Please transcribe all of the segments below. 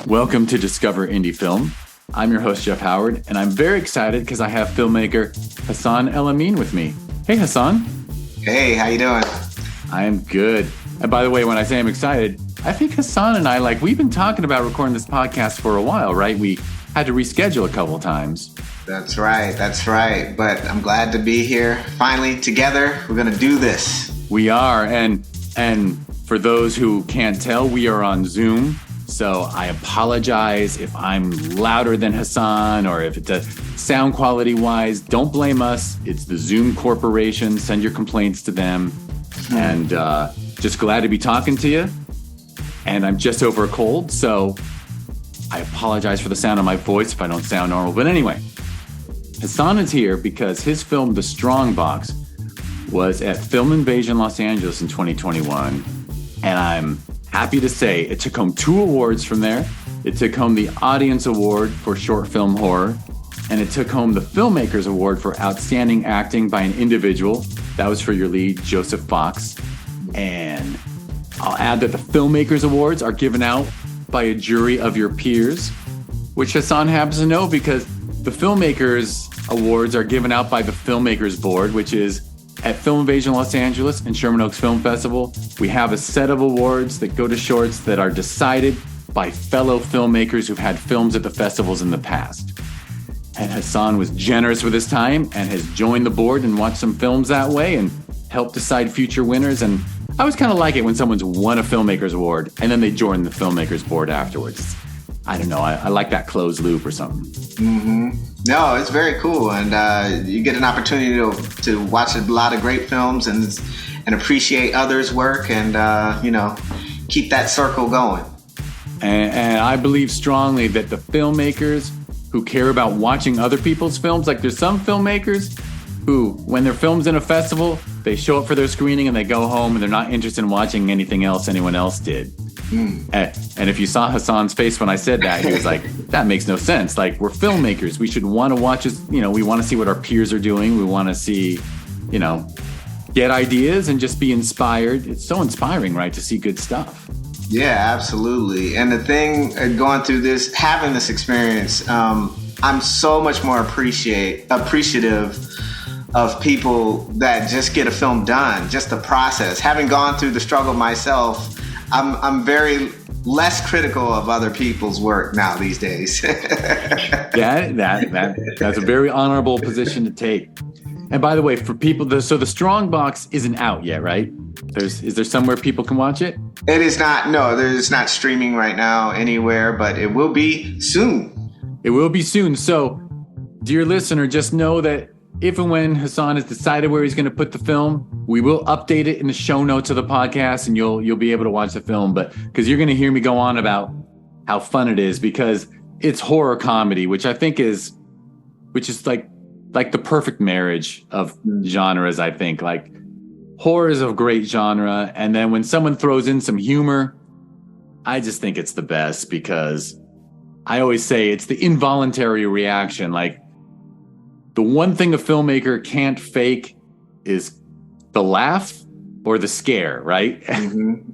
Welcome to Discover Indie Film. I'm your host, Jeff Howard, and I'm very excited because I have filmmaker Hassan El-Amin with me. Hey, Hassan. Hey, how you doing? I am good. And by the way, when I say I'm excited, I think Hassan and I, we've been talking about recording this podcast for a while, right? We had to reschedule a couple times. That's right. But I'm glad to be here. Finally, together, we're going to do this. We are. And for those who can't tell, we are on Zoom. So I apologize if I'm louder than Hassan or if it's sound quality wise. Don't blame us. It's the Zoom Corporation. Send your complaints to them. And just glad to be talking to you. And I'm just over a cold, so I apologize for the sound of my voice if I don't sound normal. But anyway, Hassan is here because his film, The Strong Box, was at Film Invasion Los Angeles in 2021. And I'm happy to say it took home 2 awards from there. It took home the Audience Award for Short Film Horror, and it took home the Filmmakers Award for Outstanding Acting by an Individual. That was for your lead, Joseph Fox. And I'll add that the Filmmakers Awards are given out by a jury of your peers, which Hassan happens to know because the Filmmakers Awards are given out by the Filmmakers Board, which is at Film Invasion Los Angeles and Sherman Oaks Film Festival. We have a set of awards that go to shorts that are decided by fellow filmmakers who've had films at the festivals in the past. And Hassan was generous with his time and has joined the board and watched some films that way and helped decide future winners. And I always kind of like it when someone's won a Filmmakers Award and then they join the Filmmakers Board afterwards. I don't know. I like that closed loop or something. Mm-hmm. No, it's very cool. And you get an opportunity to watch a lot of great films and appreciate others' work and, keep that circle going. And I believe strongly that the filmmakers who care about watching other people's films, like there's some filmmakers who, when their film's in a festival, they show up for their screening and they go home and they're not interested in watching anything else anyone else did. And if you saw Hassan's face when I said that, he was like, that makes no sense. Like, we're filmmakers. We should want to watch us, we want to see what our peers are doing. We want to see, get ideas and just be inspired. It's so inspiring, right, to see good stuff. Yeah, absolutely. And the thing going through this, having this experience, I'm so much more appreciative of people that just get a film done, just the process. Having gone through the struggle myself, I'm very less critical of other people's work now these days. That's a very honorable position to take. And by the way, for people, so the Strong Box isn't out yet, right? Is there somewhere people can watch it? It is not. No, it's not streaming right now anywhere, but it will be soon. It will be soon. So, dear listener, just know that if and when Hassan has decided where he's going to put the film, we will update it in the show notes of the podcast, and you'll be able to watch the film. But because you're going to hear me go on about how fun it is, because it's horror comedy, which I think is like the perfect marriage of genres. I think like horror is a great genre, and then when someone throws in some humor, I just think it's the best because I always say it's the involuntary reaction. Like, the one thing a filmmaker can't fake is the laugh or the scare, right? Mm-hmm.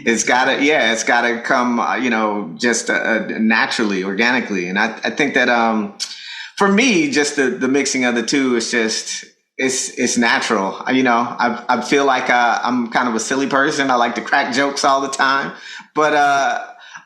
It's gotta come, just naturally, organically. And I think that for me, just the mixing of the two is just, it's natural. I feel like I'm kind of a silly person. I like to crack jokes all the time, but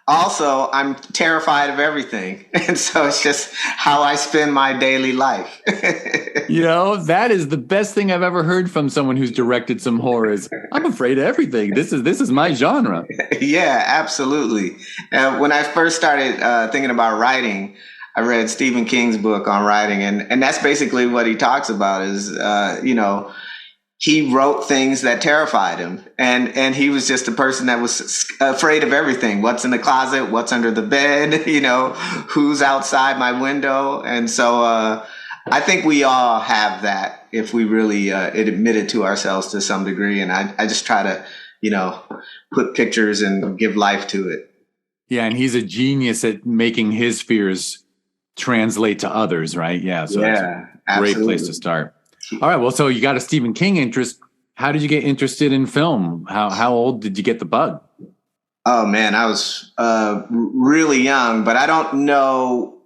also, I'm terrified of everything. And so it's just how I spend my daily life. That is the best thing I've ever heard from someone who's directed some horror is, I'm afraid of everything. This is my genre. Yeah, absolutely. When I first started thinking about writing, I read Stephen King's book on writing. And that's basically what he talks about is, he wrote things that terrified him. And he was just a person that was afraid of everything. What's in the closet? What's under the bed? Who's outside my window? And so I think we all have that if we really admit it to ourselves to some degree. And I just try to, put pictures and give life to it. Yeah, and he's a genius at making his fears translate to others, right? Yeah, so that's a great place to start. All right. Well, so you got a Stephen King interest. How did you get interested in film? How old did you get the bug? Oh man, I was really young, but I don't know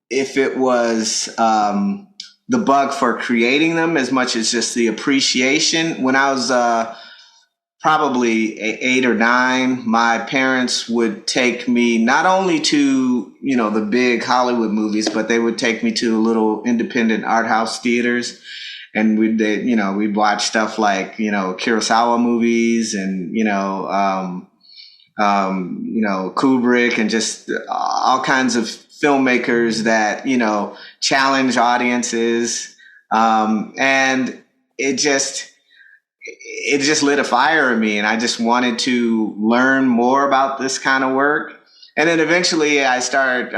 if it was the bug for creating them as much as just the appreciation. When I was probably 8 or 9, my parents would take me not only to, the big Hollywood movies, but they would take me to little independent art house theaters. And we'd watch stuff like, Kurosawa movies and, Kubrick and just all kinds of filmmakers that, challenge audiences. And it just lit a fire in me, and I just wanted to learn more about this kind of work. And then eventually I started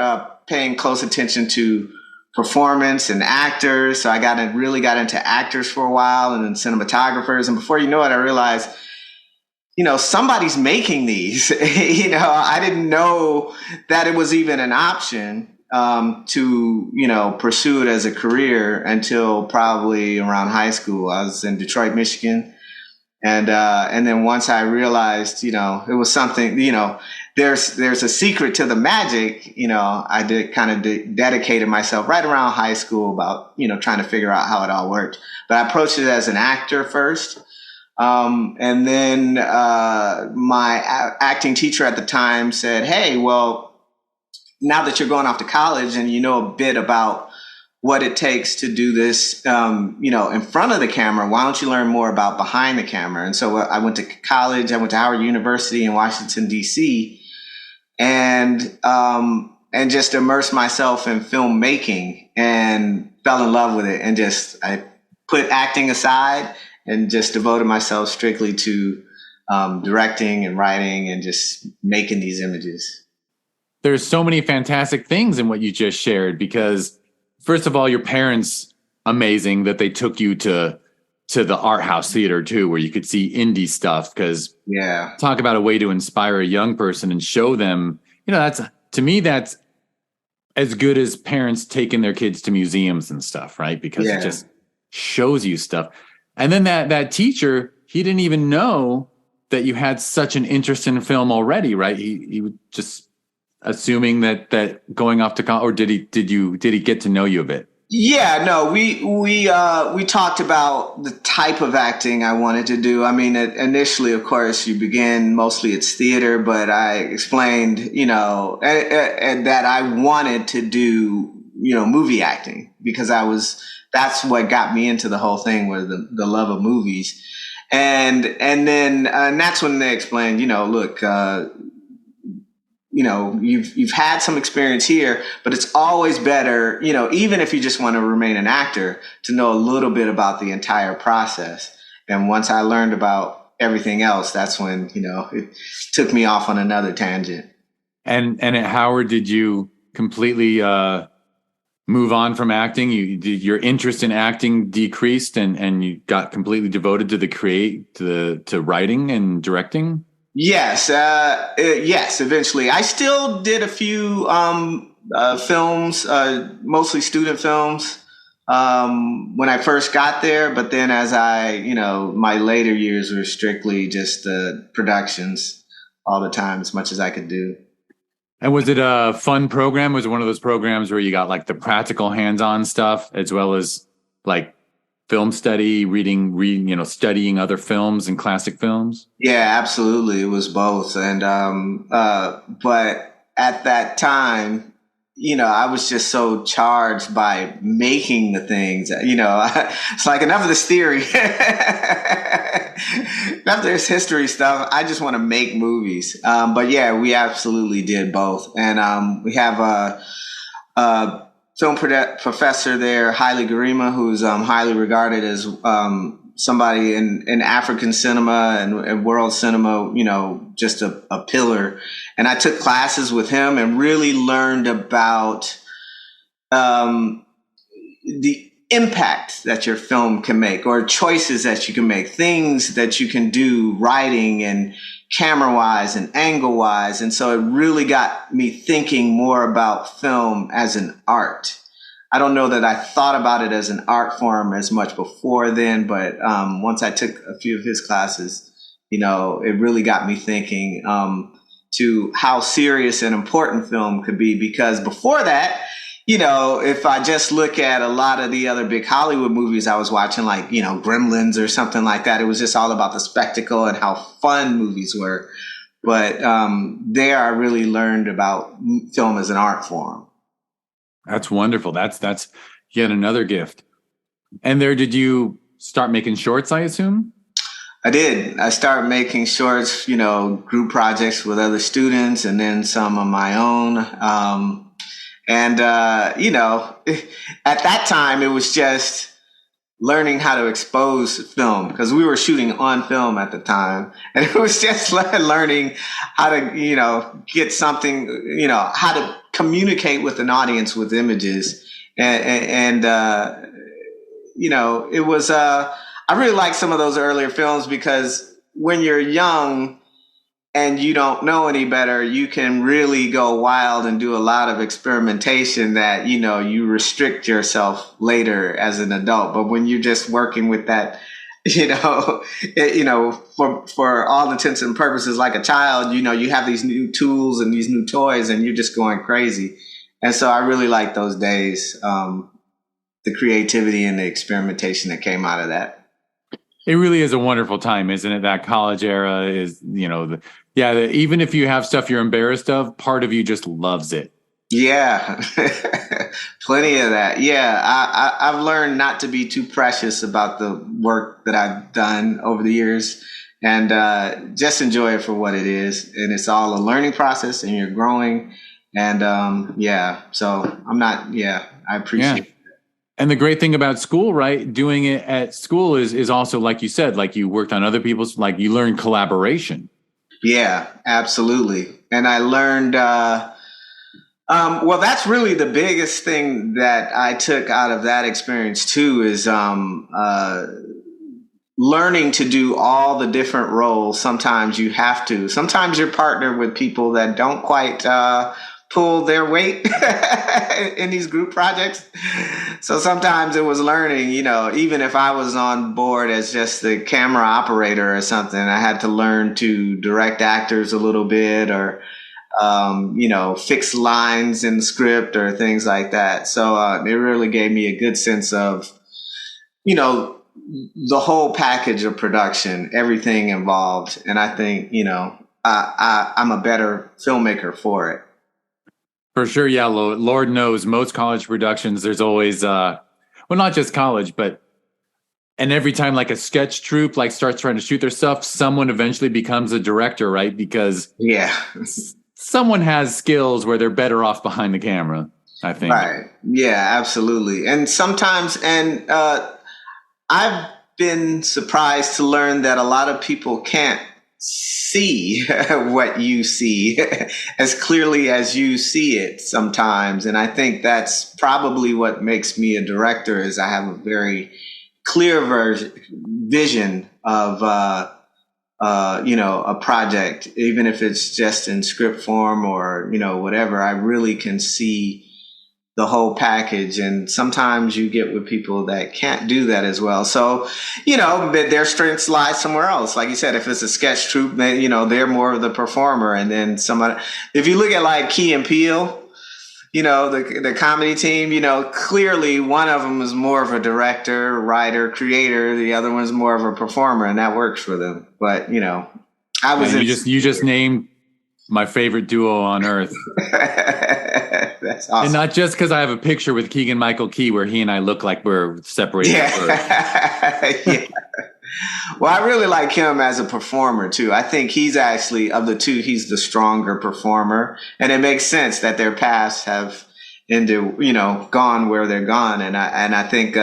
paying close attention to performance and actors. So I really got into actors for a while, and then cinematographers. And before you know it, I realized, somebody's making these. I didn't know that it was even an option to, pursue it as a career until probably around high school. I was in Detroit, Michigan. And then once I realized, it was something, there's a secret to the magic, I dedicated myself right around high school about, trying to figure out how it all worked. But I approached it as an actor first. And then my acting teacher at the time said, hey, well, now that you're going off to college and you know a bit about what it takes to do this, in front of the camera, why don't you learn more about behind the camera? And so I went to college. I went to Howard University in Washington, D.C., and just immersed myself in filmmaking and fell in love with it. And I put acting aside and just devoted myself strictly to directing and writing and just making these images. There's so many fantastic things in what you just shared, because first of all, your parents, amazing that they took you to the art house theater too, where you could see indie stuff. Because talk about a way to inspire a young person and show them, to me, that's as good as parents taking their kids to museums and stuff, right? Because it just shows you stuff. And then that teacher, he didn't even know that you had such an interest in film already, right? He was just assuming that going off to college, or did he get to know you a bit? Yeah, no, we talked about the type of acting I wanted to do. I mean, initially, of course, you begin mostly it's theater, but I explained, and that I wanted to do, movie acting, because that's what got me into the whole thing, was the love of movies. And that's when they explained, look, you've had some experience here, but it's always better, even if you just want to remain an actor, to know a little bit about the entire process. And once I learned about everything else, that's when, it took me off on another tangent. And at Howard, did you completely move on from acting? Did your interest in acting decreased and you got completely devoted to writing and directing? Yes, eventually. I still did a few films, mostly student films, when I first got there. But then as my later years were strictly just productions all the time, as much as I could do. And was it a fun program? Was it one of those programs where you got like the practical hands-on stuff as well as like film study, reading, studying other films and classic films? Yeah, absolutely. It was both. And, but at that time, I was just so charged by making the things, it's like enough of this theory, enough of this history stuff. I just want to make movies. But yeah, we absolutely did both. And, we have a film professor there, Haile Garima, who's highly regarded as somebody in African cinema and world cinema, just a pillar. And I took classes with him and really learned about the impact that your film can make, or choices that you can make, things that you can do, writing and camera-wise and angle-wise. And so it really got me thinking more about film as an art. I don't know that I thought about it as an art form as much before then, but once I took a few of his classes, it really got me thinking. to how serious and important film could be. Because before that, you know, if I just look at a lot of the other big Hollywood movies I was watching, like, you know, Gremlins or something like that, it was just all about the spectacle and how fun movies were. But there I really learned about film as an art form. That's wonderful. That's yet another gift. And there, did you start making shorts, I assume? I did. I started making shorts, you know, group projects with other students, and then some of my own. You know, at that time, it was just learning how to expose film, because we were shooting on film at the time. And it was just learning how to, you know, get something, you know, how to communicate with an audience with images. You know, it was, I really like some of those earlier films, because when you're young and you don't know any better, you can really go wild and do a lot of experimentation that, you know, you restrict yourself later as an adult. But when you're just working with that, you know, for all intents and purposes, like a child, you know, you have these new tools and these new toys, and you're just going crazy. And so I really like those days, the creativity and the experimentation that came out of that. It really is a wonderful time, isn't it? That college era is, you know, even if you have stuff you're embarrassed of, part of you just loves it. Yeah, plenty of that. Yeah, I've learned not to be too precious about the work that I've done over the years, and just enjoy it for what it is. And it's all a learning process, and you're growing. And so I appreciate it. And the great thing about school, right? Doing it at school is also, like you said, like you worked on other people's, like you learned collaboration. Yeah, absolutely. And I learned, well, that's really the biggest thing that I took out of that experience too, is learning to do all the different roles. Sometimes you have to. Sometimes you're partnered with people that don't quite pull their weight in these group projects. So sometimes it was learning, you know, even if I was on board as just the camera operator or something, I had to learn to direct actors a little bit, or, you know, fix lines in the script or things like that. So it really gave me a good sense of, you know, the whole package of production, everything involved. And I think, you know, I'm a better filmmaker for it. For sure. Yeah. Lord knows most college productions, there's always, well, not just college, and every time like a sketch troupe like starts trying to shoot their stuff, someone eventually becomes a director, right? Because someone has skills where they're better off behind the camera, I think. Right. Yeah, absolutely. And sometimes, I've been surprised to learn that a lot of people can't see what you see as clearly as you see it sometimes. And I think that's probably what makes me a director, is I have a very clear vision of, you know, a project, even if it's just in script form or, you know, whatever. I really can see the whole package. And sometimes you get with people that can't do that as well. So, you know, their strengths lie somewhere else. Like you said, if it's a sketch troupe, you know, they're more of the performer. And then if you look at like Key and Peele, you know, the comedy team, you know, clearly one of them is more of a director, writer, creator. The other one's more of a performer, and that works for them. But, you know, you just named my favorite duo on earth. That's awesome. And not just because I have a picture with Keegan-Michael Key where he and I look like we're separated. Yeah. Well, I really like him as a performer too. I think he's actually, of the two, he's the stronger performer, and it makes sense that their paths have gone where they're gone. And I think,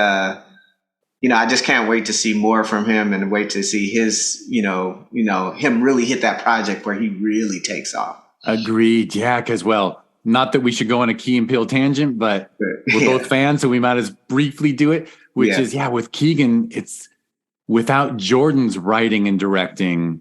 you know, I just can't wait to see more from him, and wait to see his, him really hit that project where he really takes off. Agreed. Yeah. Cause not that we should go on a Key and Peele tangent, but we're both fans, so we might as briefly do it, which is, with Keegan, it's without Jordan's writing and directing,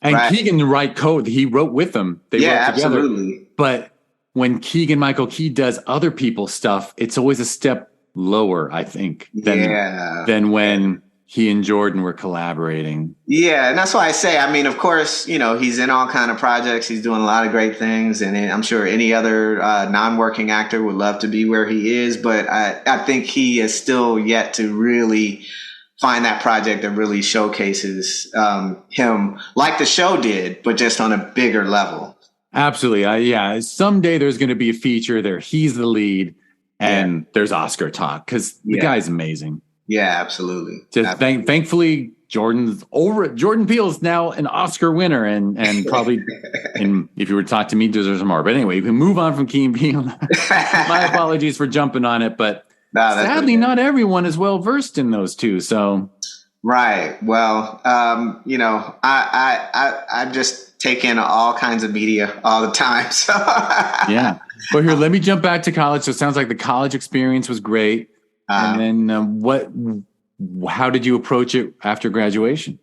and Keegan the right code, he wrote with them. They wrote together. Absolutely. But when Keegan-Michael Key does other people's stuff, it's always a step lower, I think, than when he and Jordan were collaborating. Yeah, and that's why I say, I mean, of course, he's in all kind of projects. He's doing a lot of great things, and I'm sure any other non-working actor would love to be where he is. But I think he is still yet to really find that project that really showcases him like the show did, but just on a bigger level. Absolutely. Yeah. Someday there's going to be a feature there. He's the lead, and there's Oscar talk because the guy's amazing. Yeah, absolutely. Thankfully, Jordan Peele is now an Oscar winner, and probably, and if you were to talk to me, deserves more. But anyway, we can move on from Key and Peele. My apologies for jumping on it, but sadly, not everyone is well versed in those two. So, right. Well, I just take in all kinds of media all the time. So yeah. But here, let me jump back to college. So it sounds like the college experience was great. And then how did you approach it after graduation?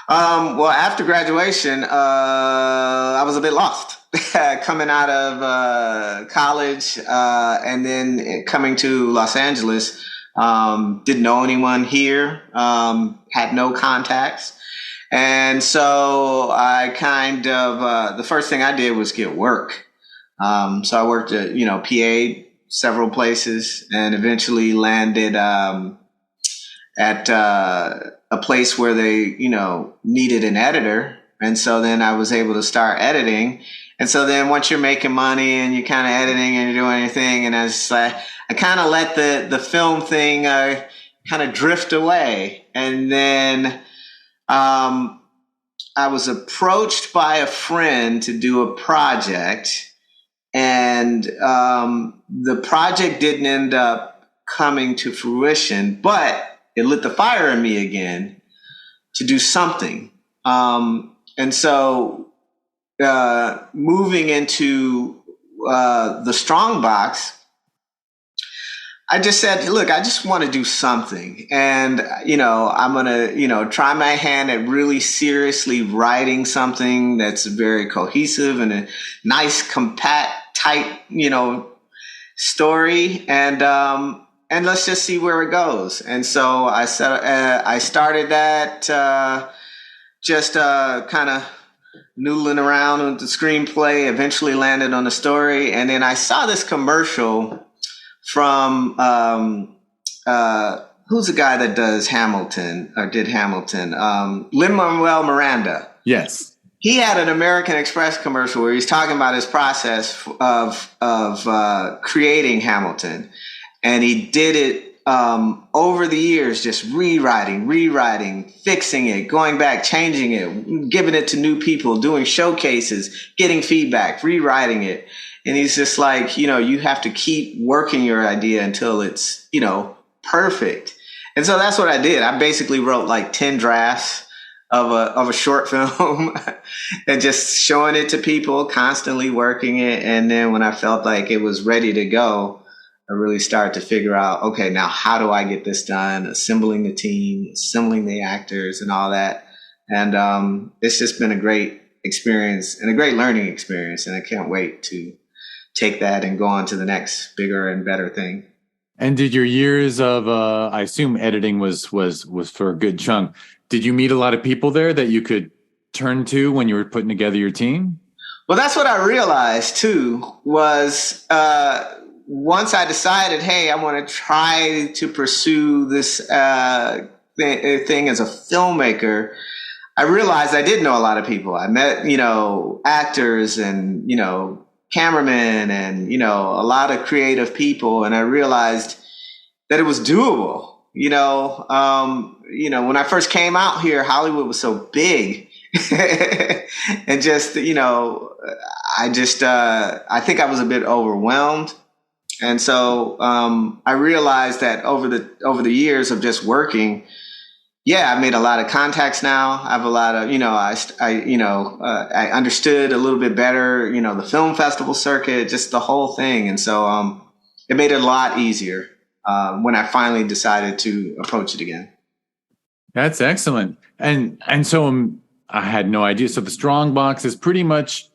Well, after graduation, I was a bit lost coming out of college and then coming to Los Angeles. Didn't know anyone here, had no contacts. And so I kind of, the first thing I did was get work. So I worked at, PA, several places, and eventually landed at a place where they, needed an editor. And so then I was able to start editing. And so then once you're making money and you're kind of editing and you're doing anything, and I kind of let the film thing kind of drift away. And then I was approached by a friend to do a project. And the project didn't end up coming to fruition, but it lit the fire in me again to do something. And so moving into the Strongbox, I just said, look, I just want to do something. And, I'm going to, try my hand at really seriously writing something that's very cohesive and a nice, compact, tight, story. And let's just see where it goes. And so I started that, just kind of noodling around with the screenplay, eventually landed on the story. And then I saw this commercial from, who's the guy that does Hamilton or did Hamilton? Lin-Manuel Miranda. Yes. He had an American Express commercial where he's talking about his process of creating Hamilton. And he did it over the years, just rewriting, fixing it, going back, changing it, giving it to new people, doing showcases, getting feedback, rewriting it. And he's just like, you have to keep working your idea until it's, perfect. And so that's what I did. I basically wrote like 10 drafts of a short film and just showing it to people, constantly working it. And then when I felt like it was ready to go, I really started to figure out, okay, now how do I get this done? Assembling the team, assembling the actors and all that. And it's just been a great experience and a great learning experience. And I can't wait to take that and go on to the next bigger and better thing. And did your years of, I assume editing was for a good chunk. Did you meet a lot of people there that you could turn to when you were putting together your team? Well, that's what I realized too, was once I decided, hey, I want to try to pursue this thing as a filmmaker, I realized I did know a lot of people. I met, actors and, cameramen and, a lot of creative people. And I realized that it was doable. When I first came out here, Hollywood was so big and just, I think I was a bit overwhelmed. And so I realized that over the years of just working, I made a lot of contacts now. I have a lot of, I understood a little bit better, the film festival circuit, just the whole thing. And so it made it a lot easier when I finally decided to approach it again. That's excellent. And so I had no idea. So the Strongbox is pretty much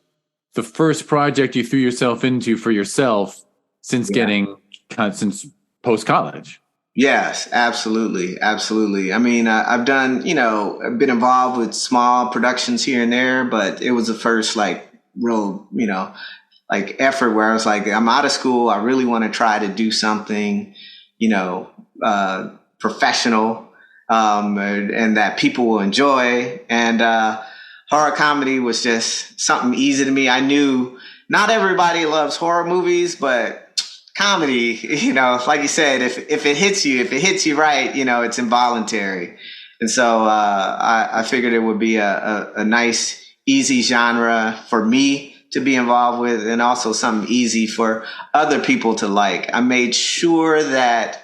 the first project you threw yourself into for yourself since since post-college. Yes, absolutely, absolutely. I mean, I've done, I've been involved with small productions here and there, but it was the first like real, like effort where I was like, I'm out of school. I really want to try to do something, you know, professional, and that people will enjoy. And horror comedy was just something easy to me. I knew not everybody loves horror movies, but comedy, like you said, if it hits you, right, it's involuntary. And so I figured it would be a nice, easy genre for me to be involved with, and also something easy for other people to like. I made sure that,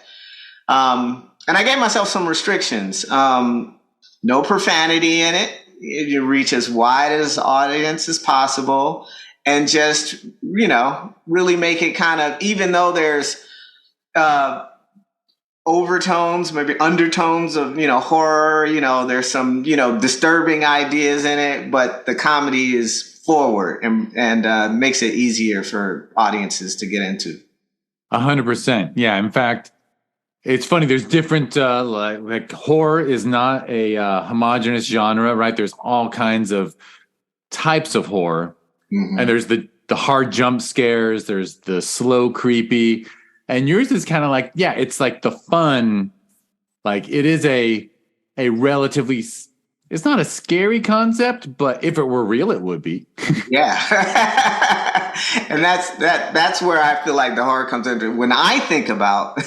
and I gave myself some restrictions. No profanity in it. You reach as wide as audience as possible, and just, really make it kind of, even though there's overtones, maybe undertones of, horror, there's some, disturbing ideas in it, but the comedy is forward and makes it easier for audiences to get into. 100%. Yeah. In fact, it's funny. There's different, like horror is not a homogenous genre, right? There's all kinds of types of horror. Mm-hmm. And there's the hard jump scares. There's the slow, creepy. And yours is kind of like, yeah, it's like the fun. Like it is a relatively, it's not a scary concept, but if it were real, it would be. Yeah. And that's where I feel like the horror comes into. When I think about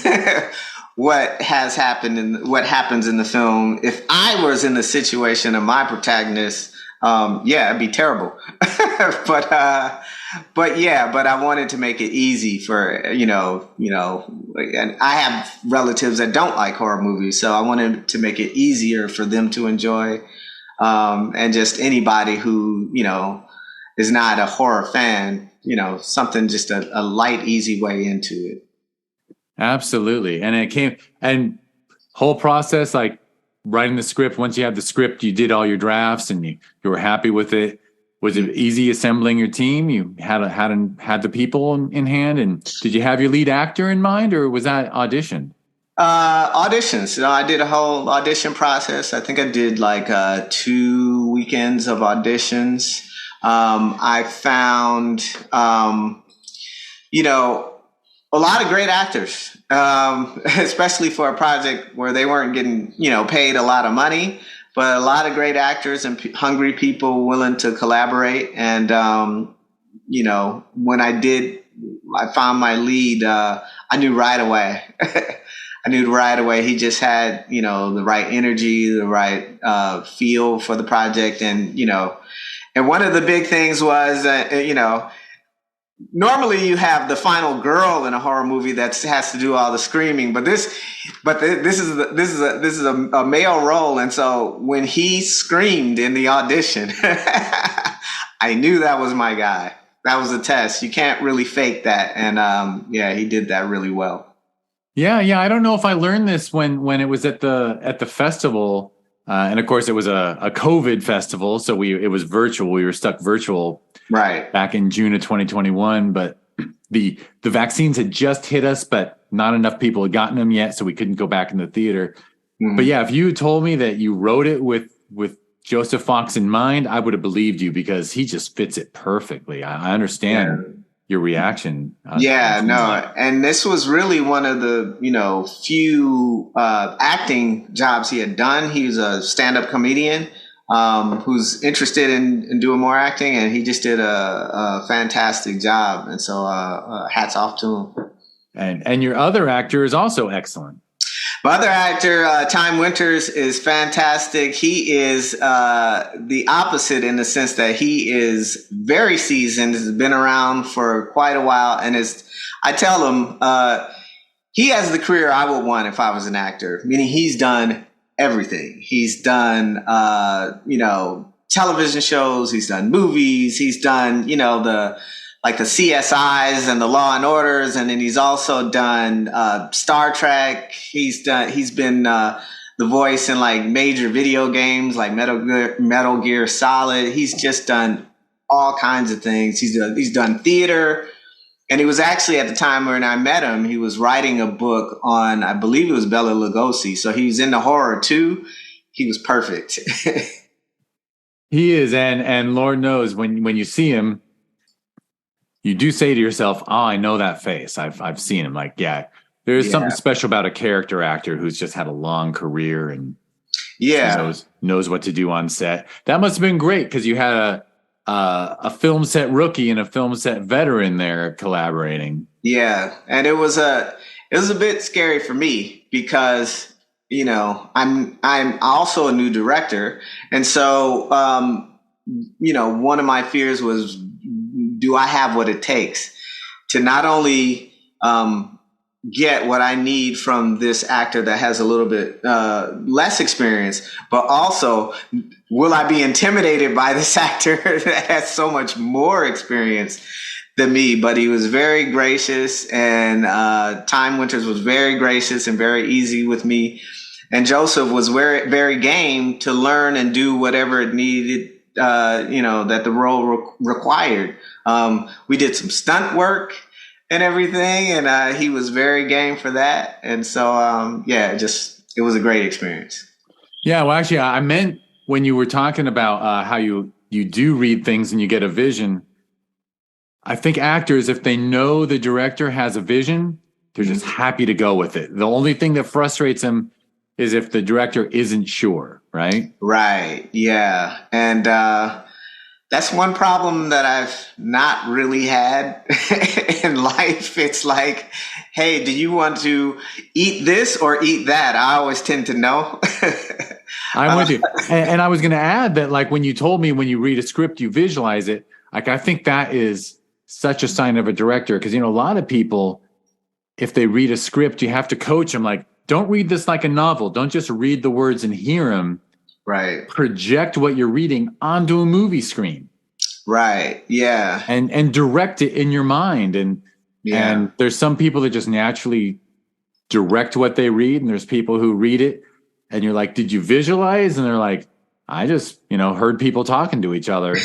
what has happened and what happens in the film, if I was in the situation of my protagonist, yeah, it'd be terrible. but I wanted to make it easy for, and I have relatives that don't like horror movies, so I wanted to make it easier for them to enjoy. And just anybody who, is not a horror fan, something, just a light, easy way into it. Absolutely. And whole process, like writing the script, once you have the script, you did all your drafts and you were happy with it. Was it easy assembling your team? You had the people in hand, and did you have your lead actor in mind, or was that audition? Auditions. I did a whole audition process. I think I did like 2 weekends of auditions. I found, a lot of great actors, especially for a project where they weren't getting, paid a lot of money, but a lot of great actors and hungry people willing to collaborate. And, when I found my lead, I knew right away. He just had, the right energy, the right feel for the project. And, and one of the big things was, normally you have the final girl in a horror movie that has to do all the screaming, but this is a male role. And so when he screamed in the audition, I knew that was my guy. That was a test. You can't really fake that. And he did that really well. Yeah. I don't know if I learned this when it was at the festival, and of course it was a COVID festival, so it was virtual. We were stuck virtual, right, back in June of 2021. But the vaccines had just hit us, but not enough people had gotten them yet, so we couldn't go back in the theater. Mm-hmm. But yeah, if you told me that you wrote it with Joseph Fox in mind, I would have believed you, because he just fits it perfectly. I understand your reaction. And this was really one of the, few acting jobs he had done. He was a stand-up comedian who's interested in doing more acting, and he just did a fantastic job. And so hats off to him. And your other actor is also excellent. My other actor, Time Winters, is fantastic. He is the opposite in the sense that he is very seasoned, has been around for quite a while, and I tell him, he has the career I would want if I was an actor, meaning he's done everything. He's done, television shows, he's done movies, he's done, the CSIs and the Law and Orders, and then he's also done Star Trek. He's been the voice in like major video games like Metal Gear Solid. He's just done all kinds of things. He's done theater, And he was actually, at the time when I met him, he was writing a book on, I believe it was Bela Lugosi. So he was into horror too. He was perfect. He is, and Lord knows when you see him, you do say to yourself, "Oh, I know that face. I've seen him." Like, yeah, there's something Yeah. special about a character actor who's just had a long career and Yeah. knows what to do on set. That must have been great because you had a film set rookie and a film set veteran there collaborating. Yeah. And it was a bit scary for me because, you know, I'm also a new director. And so, you know, one of my fears was, do I have what it takes to not only get what I need from this actor that has a little bit less experience, but also will I be intimidated by this actor that has so much more experience than me? But he was very gracious, and Time Winters was very gracious and very easy with me. And Joseph was very, very game to learn and do whatever it needed, you know, that the role required. We did some stunt work and everything, and he was very game for that. And so, yeah, it was a great experience. Yeah, well, actually, I meant when you were talking about how you do read things and you get a vision. I think actors, if they know the director has a vision, they're just happy to go with it. The only thing that frustrates them is if the director isn't sure, right? Right. Yeah. And that's one problem that I've not really had in life. It's like, hey, do you want to eat this or eat that? I always tend to know. I'm with you. And I was going to add that, like, when you told me when you read a script, you visualize it. Like, I think that is such a sign of a director. Because, you know, a lot of people, if they read a script, you have to coach them. Like, don't read this like a novel. Don't just read the words and hear them. Right. Project what you're reading onto a movie screen. Right. Yeah. And direct it in your mind. And there's some people that just naturally direct what they read. And there's people who read it and you're like, did you visualize? And they're like, I just, you know, heard people talking to each other.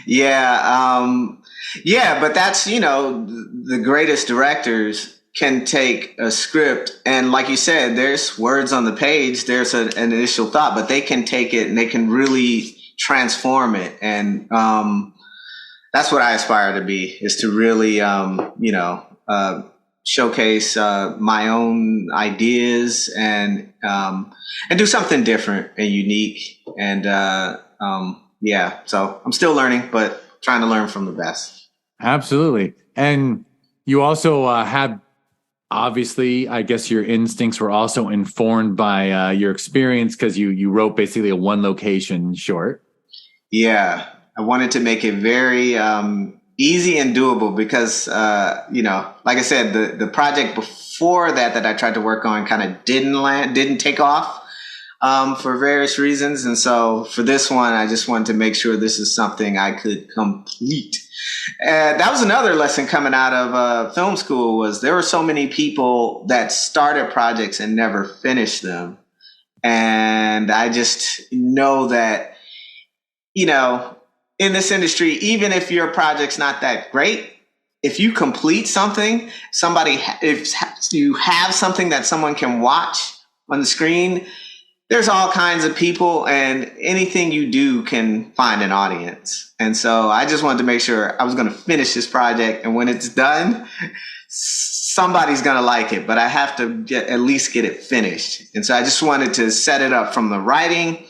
Yeah. Yeah. But that's, you know, the greatest directors can take a script and, like you said, there's words on the page, there's an initial thought, but they can take it and they can really transform it. And that's what I aspire to be, is to really, you know, showcase my own ideas and do something different and unique. And yeah, so I'm still learning, but trying to learn from the best. Absolutely. And you also had, obviously, I guess your instincts were also informed by your experience, because you wrote basically a one location short. Yeah, I wanted to make it very easy and doable because, you know, like I said, the project before that I tried to work on kind of didn't take off for various reasons. And so for this one, I just wanted to make sure this is something I could complete. And that was another lesson coming out of film school, was there were so many people that started projects and never finished them. And I just know that, you know, in this industry, even if your project's not that great, if you complete something, if you have something that someone can watch on the screen, there's all kinds of people, and anything you do can find an audience. And so I just wanted to make sure I was going to finish this project, and when it's done, somebody's going to like it, but I have to at least get it finished. And so I just wanted to set it up from the writing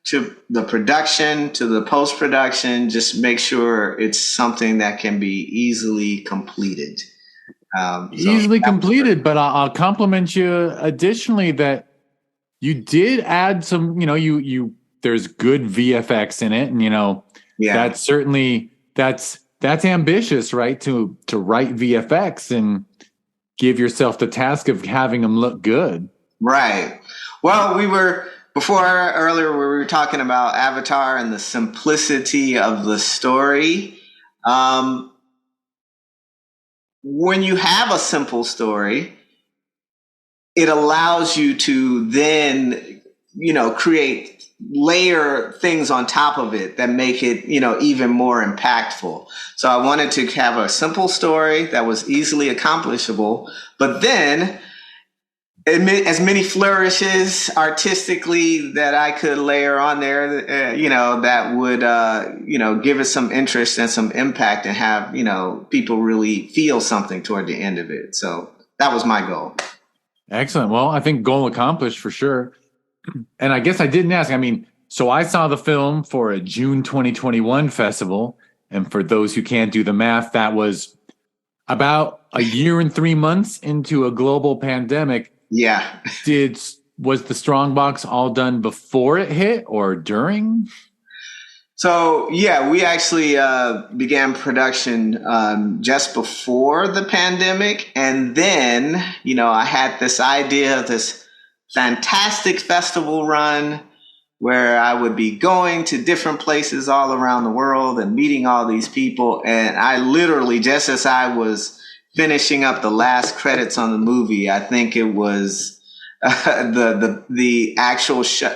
to the production to the post-production, just make sure it's something that can be easily completed. Easily completed, but I'll compliment you additionally that you did add some, you know, there's good VFX in it. And, you know, that's certainly, that's ambitious, right? To write VFX and give yourself the task of having them look good. Right. Well, earlier we were talking about Avatar and the simplicity of the story. When you have a simple story, it allows you to then, you know, create layer things on top of it that make it, even more impactful. So I wanted to have a simple story that was easily accomplishable, but then as many flourishes artistically that I could layer on there, that would, give it some interest and some impact and have, people really feel something toward the end of it. So that was my goal. Excellent. Well, I think goal accomplished for sure. And I guess I didn't ask. I mean, so I saw the film for a June 2021 festival. And for those who can't do the math, that was about a year and 3 months into a global pandemic. Yeah. Was the Strongbox all done before it hit or during? So, yeah, we actually began production just before the pandemic. And then, I had this idea of this fantastic festival run where I would be going to different places all around the world and meeting all these people. And I literally, just as I was finishing up the last credits on the movie, I think it was the actual show.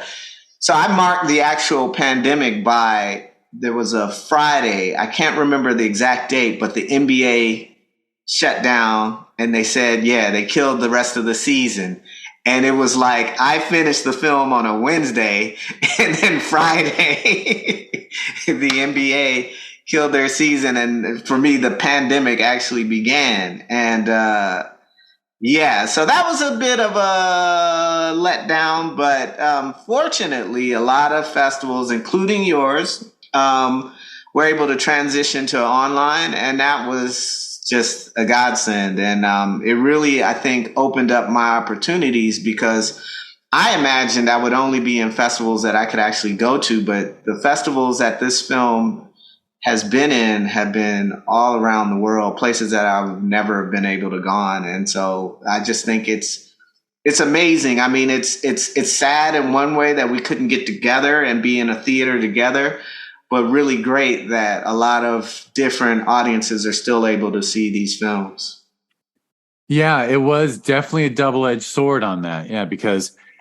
So I marked the actual pandemic by, there was a Friday, I can't remember the exact date, but the NBA shut down and they said, yeah, they killed the rest of the season. And it was like, I finished the film on a Wednesday and then Friday, the NBA killed their season. And for me, the pandemic actually began. And, so that was a bit of a letdown, but fortunately, a lot of festivals, including yours, were able to transition to online, and that was just a godsend. And it really, I think, opened up my opportunities because I imagined I would only be in festivals that I could actually go to, but the festivals that this film has been in have been all around the world, places that I've never been able to go on. And so I just think it's amazing. I mean, it's sad in one way that we couldn't get together and be in a theater together, but really great that a lot of different audiences are still able to see these films. Yeah, it was definitely a double-edged sword on that. Yeah,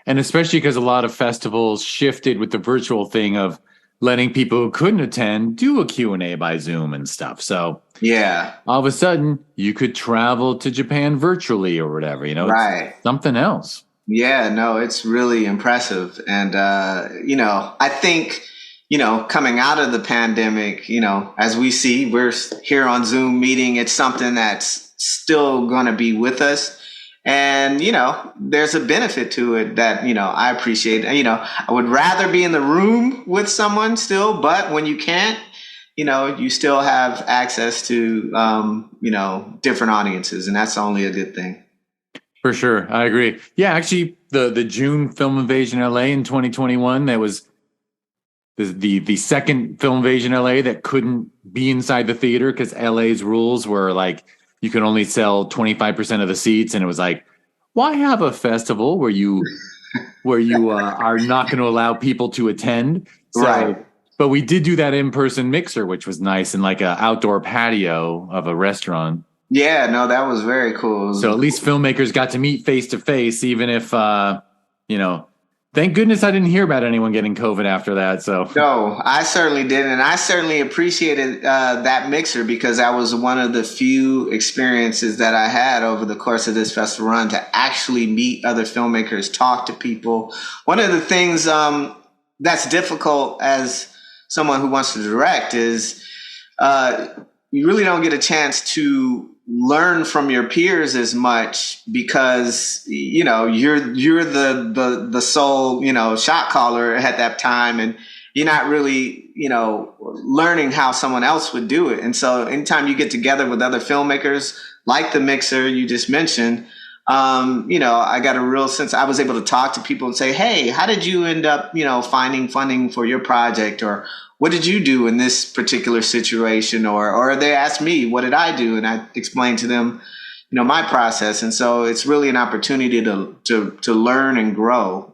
and especially because a lot of festivals shifted with the virtual thing of letting people who couldn't attend do a Q&A by Zoom and stuff. So yeah, all of a sudden you could travel to Japan virtually or whatever, right. It's something else. Yeah, no, it's really impressive. And, I think, coming out of the pandemic, as we see, we're here on Zoom meeting. It's something that's still going to be with us. And, there's a benefit to it that, I appreciate. I would rather be in the room with someone still, but when you can't, you still have access to, different audiences. And that's only a good thing. For sure. I agree. Yeah, actually, the June Film Invasion LA in 2021, that was the second Film Invasion LA that couldn't be inside the theater because LA's rules were like, you can only sell 25% of the seats. And it was like, why have a festival where you are not going to allow people to attend? So, right. But we did do that in-person mixer, which was nice, in like an outdoor patio of a restaurant. Yeah, no, that was very cool. So at least filmmakers got to meet face to face, even if, thank goodness I didn't hear about anyone getting COVID after that. So no, I certainly didn't. And I certainly appreciated that mixer because that was one of the few experiences that I had over the course of this festival run to actually meet other filmmakers, talk to people. One of the things that's difficult as someone who wants to direct is you really don't get a chance to learn from your peers as much because you're the sole shot caller at that time, and you're not really learning how someone else would do it. And so anytime you get together with other filmmakers like the mixer you just mentioned, I got a real sense. I was able to talk to people and say, hey, how did you end up finding funding for your project, or what did you do in this particular situation? Or they asked me, what did I do? And I explained to them, my process. And so it's really an opportunity to learn and grow,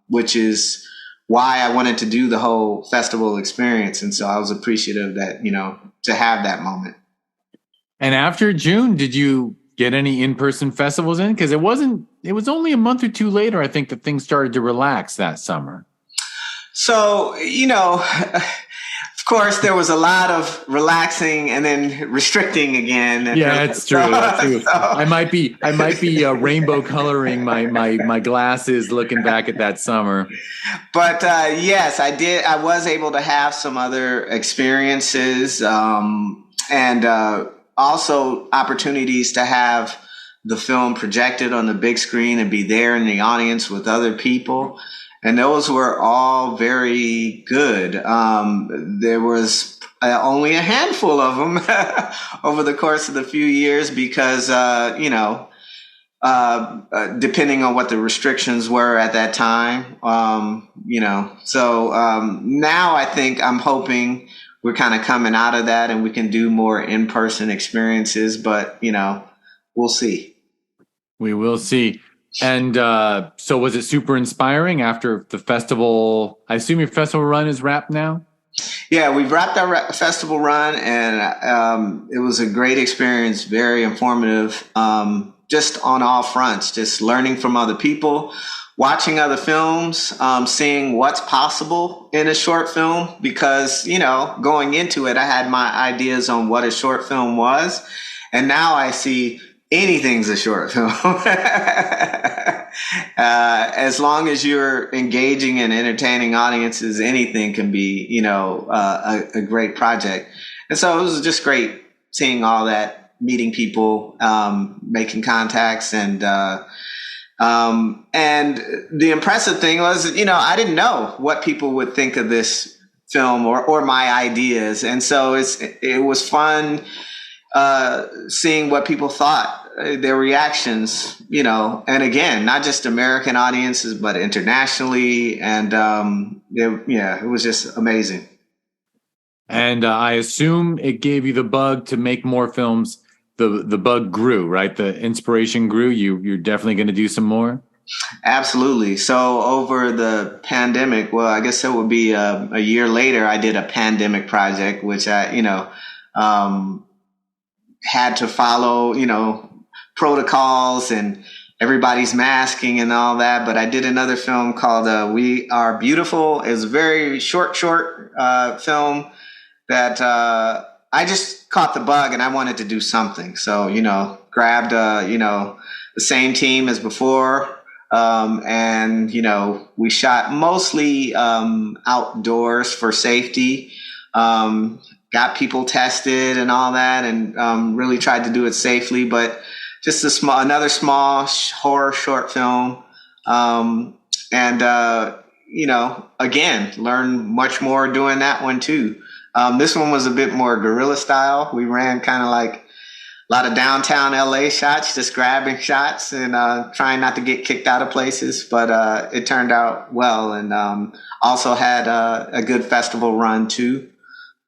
which is why I wanted to do the whole festival experience. And so I was appreciative that, to have that moment. And after June, did you get any in-person festivals in? Because it was only a month or two later, I think, that things started to relax that summer. So, of course, there was a lot of relaxing and then restricting again. Yeah, that's true. That's true. So, I might be rainbow coloring my glasses looking back at that summer. but yes, I did. I was able to have some other experiences, and also opportunities to have the film projected on the big screen and be there in the audience with other people. And those were all very good. There was only a handful of them over the course of the few years because, depending on what the restrictions were at that time, So now I think I'm hoping we're kind of coming out of that and we can do more in-person experiences, but, we'll see. We will see. And so was it super inspiring after the festival? I assume your festival run is wrapped now? Yeah, we've wrapped our festival run, and it was a great experience, very informative, just on all fronts, just learning from other people, watching other films, seeing what's possible in a short film, because, going into it, I had my ideas on what a short film was, and now I see anything's a short film. As long as you're engaging and entertaining audiences, anything can be, a great project. And so it was just great seeing all that, meeting people, making contacts, and the impressive thing was, I didn't know what people would think of this film or my ideas. And so it was fun seeing what people thought, their reactions, and again, not just American audiences, but internationally. And it was just amazing. And I assume it gave you the bug to make more films. The bug grew, right? The inspiration grew. You're definitely going to do some more. Absolutely. So over the pandemic, well, I guess it would be a year later, I did a pandemic project, which I, had to follow, protocols and everybody's masking and all that. But I did another film called We Are Beautiful. It was a very short film that I just caught the bug and I wanted to do something. So, grabbed, the same team as before. And, we shot mostly outdoors for safety. Got people tested and all that, and really tried to do it safely. But just another small horror short film, again, learned much more doing that one too. This one was a bit more guerrilla style. We ran kind of like a lot of downtown LA shots, just grabbing shots and trying not to get kicked out of places. But it turned out well, and also had a good festival run too.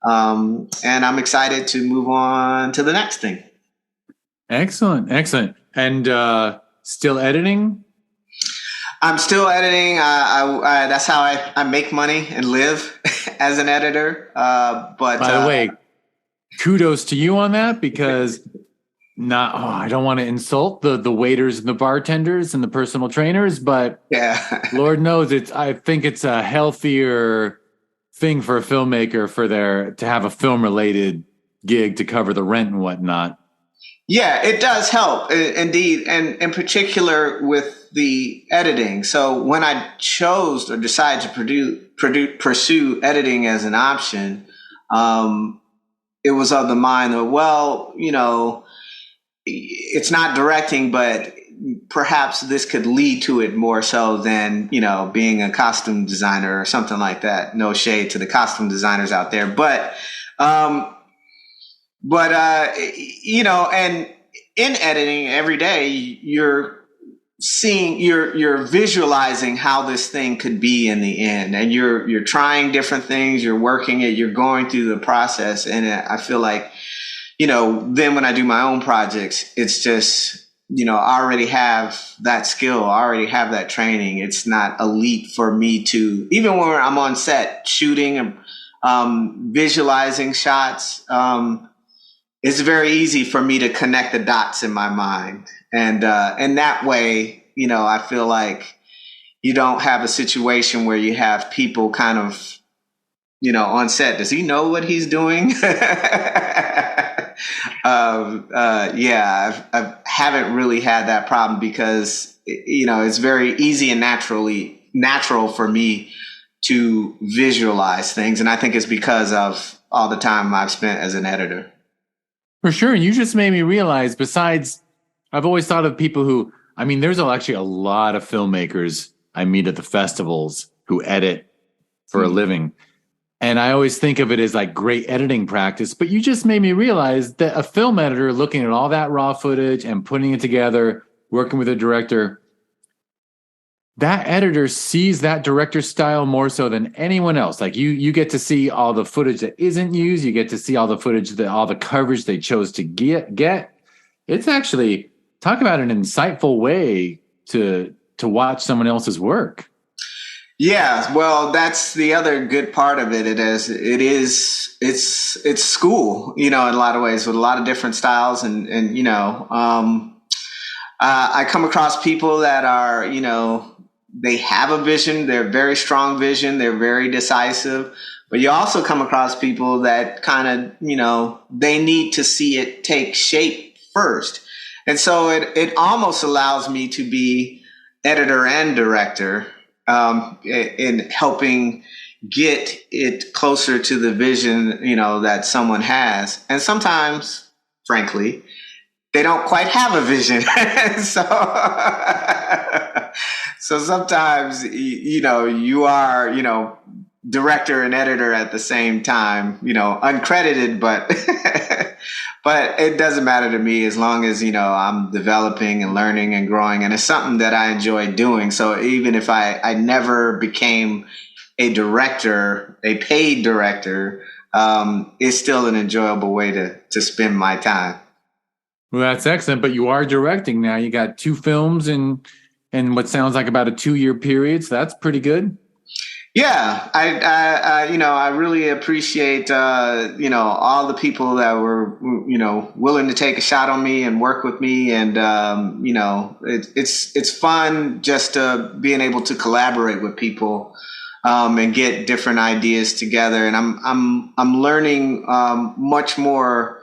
And I'm excited to move on to the next thing. Excellent. And still editing? I'm still editing. That's how I make money and live as an editor. But by the way, kudos to you on that, because I don't want to insult the waiters and the bartenders and the personal trainers, but yeah, Lord knows I think it's a healthier thing for a filmmaker to have a film related gig to cover the rent and whatnot. Yeah, it does help indeed. And in particular with the editing. So when I chose or decided to pursue editing as an option, it was of the mind of, well, it's not directing, but perhaps this could lead to it more so than, being a costume designer or something like that. No shade to the costume designers out there, and in editing every day, you're visualizing how this thing could be in the end, and you're trying different things, you're working it, you're going through the process. And I feel like, then when I do my own projects, it's just, I already have that skill. I already have that training. It's not a leap for me to, even when I'm on set shooting and visualizing shots, it's very easy for me to connect the dots in my mind. And that way, I feel like, you don't have a situation where you have people kind of, on set. Does he know what he's doing? I haven't really had that problem because, it's very easy and natural for me to visualize things. And I think it's because of all the time I've spent as an editor. For sure. And you just made me realize, besides, I've always thought of people who, there's actually a lot of filmmakers I meet at the festivals who edit for a living. And I always think of it as like great editing practice. But you just made me realize that a film editor looking at all that raw footage and putting it together, working with a director, that editor sees that director's style more so than anyone else. Like you get to see all the footage that isn't used. You get to see all the footage, all the coverage they chose to get. It's actually, talk about an insightful way to watch someone else's work. Yeah, well, that's the other good part of it. It's school, in a lot of ways, with a lot of different styles. I come across people that are, they have a vision. They're very strong vision. They're very decisive. But you also come across people that kind of, they need to see it take shape first. And so it almost allows me to be editor and director in helping get it closer to the vision, that someone has. And sometimes, frankly, they don't quite have a vision. So sometimes, you are, director and editor at the same time, uncredited, but but it doesn't matter to me as long as, I'm developing and learning and growing. And it's something that I enjoy doing. So even if I never became a director, a paid director, it's still an enjoyable way to spend my time. Well, that's excellent. But you are directing now. You got 2 films in what sounds like about a 2-year period. So that's pretty good. Yeah, I really appreciate, all the people that were, willing to take a shot on me and work with me. And, it's fun just being able to collaborate with people and get different ideas together. And I'm learning much more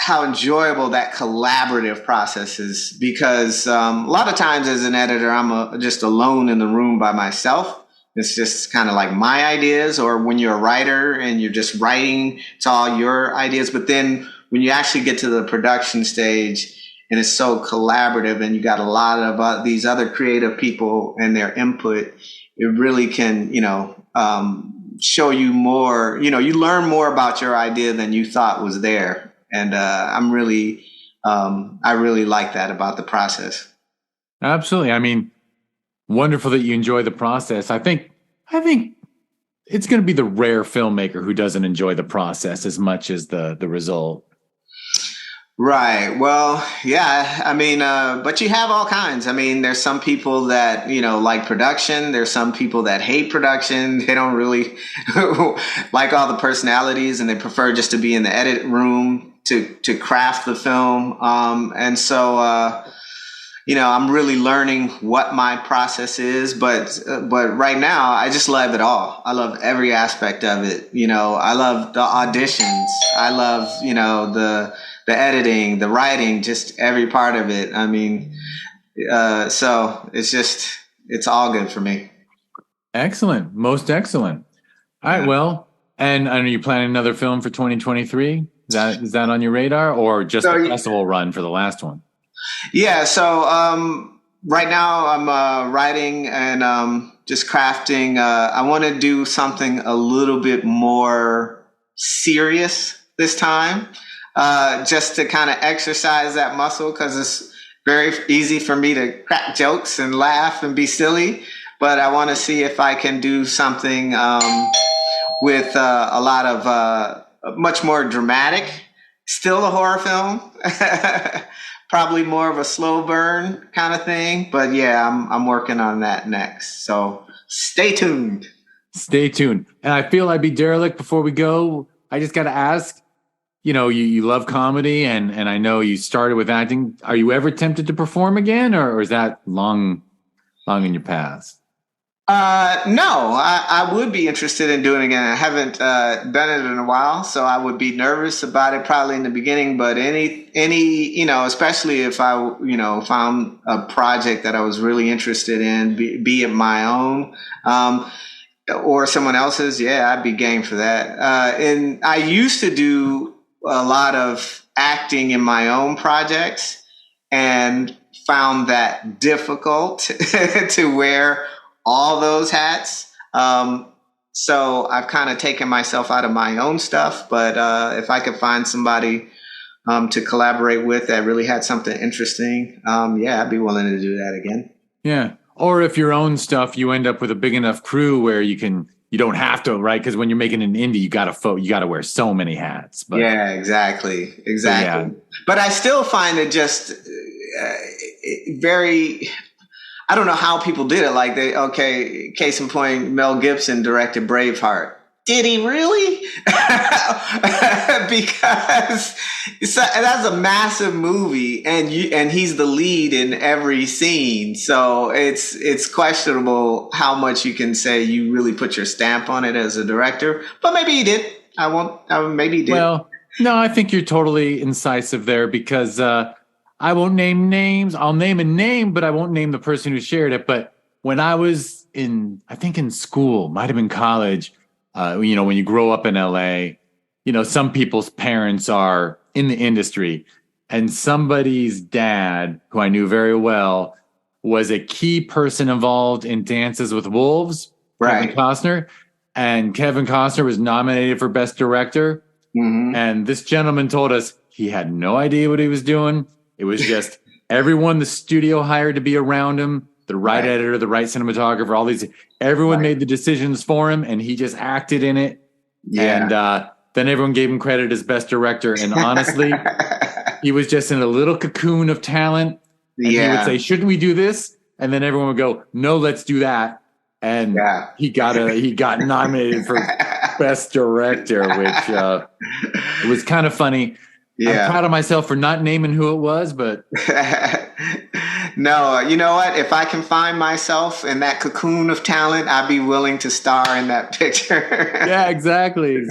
how enjoyable that collaborative process is, because a lot of times as an editor, I'm just alone in the room by myself. It's just kind of like my ideas, or when you're a writer and you're just writing, it's all your ideas. But then when you actually get to the production stage and it's so collaborative and you got a lot of these other creative people and their input, it really can, show you more, you learn more about your idea than you thought was there. And I really like that about the process. Absolutely. Wonderful that you enjoy the process. I think it's going to be the rare filmmaker who doesn't enjoy the process as much as the result. Right. Well, yeah. But you have all kinds. There's some people that, like production. There's some people that hate production. They don't really like all the personalities, and they prefer just to be in the edit room to craft the film. And so, I'm really learning what my process is, but right now I just love it all. I love every aspect of it. I love the auditions. I love, the editing, the writing, just every part of it. So it's all good for me. Excellent. Most excellent. All right. Well, and are you planning another film for 2023? Is that on your radar, or just the festival run for the last one? Yeah. So right now I'm writing and just crafting. I want to do something a little bit more serious this time, just to kind of exercise that muscle, because it's very easy for me to crack jokes and laugh and be silly. But I want to see if I can do something with a lot of much more dramatic, still a horror film, probably more of a slow burn kind of thing. But yeah, I'm working on that next. So stay tuned. Stay tuned. And I feel I'd be derelict before we go. I just got to ask, you love comedy, and I know you started with acting. Are you ever tempted to perform again, or is that long hung in your past? No, I would be interested in doing it again. I haven't done it in a while, so I would be nervous about it probably in the beginning. But any, especially if I, found a project that I was really interested in, be it my own, or someone else's, yeah, I'd be game for that. And I used to do a lot of acting in my own projects and found that difficult to wear all those hats. So I've kind of taken myself out of my own stuff, but if I could find somebody to collaborate with that really had something interesting, yeah, I'd be willing to do that again. Yeah. Or if your own stuff, you end up with a big enough crew where you don't have to, right? Because when you're making an indie, you got to wear so many hats. But, yeah, exactly. Yeah. But I still find it just very, I don't know how people did it. Like case in point, Mel Gibson directed Braveheart. Did he really? Because that's a massive movie, and he's the lead in every scene. So it's questionable how much you can say you really put your stamp on it as a director. But maybe he did. Maybe he did. Well, no, I think you're totally incisive there because I won't name names. I'll name a name, but I won't name the person who shared it. But when I was in school, might have been college. When you grow up in LA, some people's parents are in the industry, and somebody's dad, who I knew very well, was a key person involved in Dances with Wolves, right. Kevin Costner. And Kevin Costner was nominated for Best Director. Mm-hmm. And this gentleman told us he had no idea what he was doing. It was just everyone the studio hired to be around him, the right editor, the right cinematographer, all these. Everyone made the decisions for him, and he just acted in it. Yeah. And then everyone gave him credit as Best Director. And honestly, he was just in a little cocoon of talent. And he would say, "Shouldn't we do this?" And then everyone would go, "No, let's do that." And he got nominated for Best Director, which was kind of funny. Yeah. I'm proud of myself for not naming who it was, but no, you know what? If I can find myself in that cocoon of talent, I'd be willing to star in that picture. Yeah, exactly.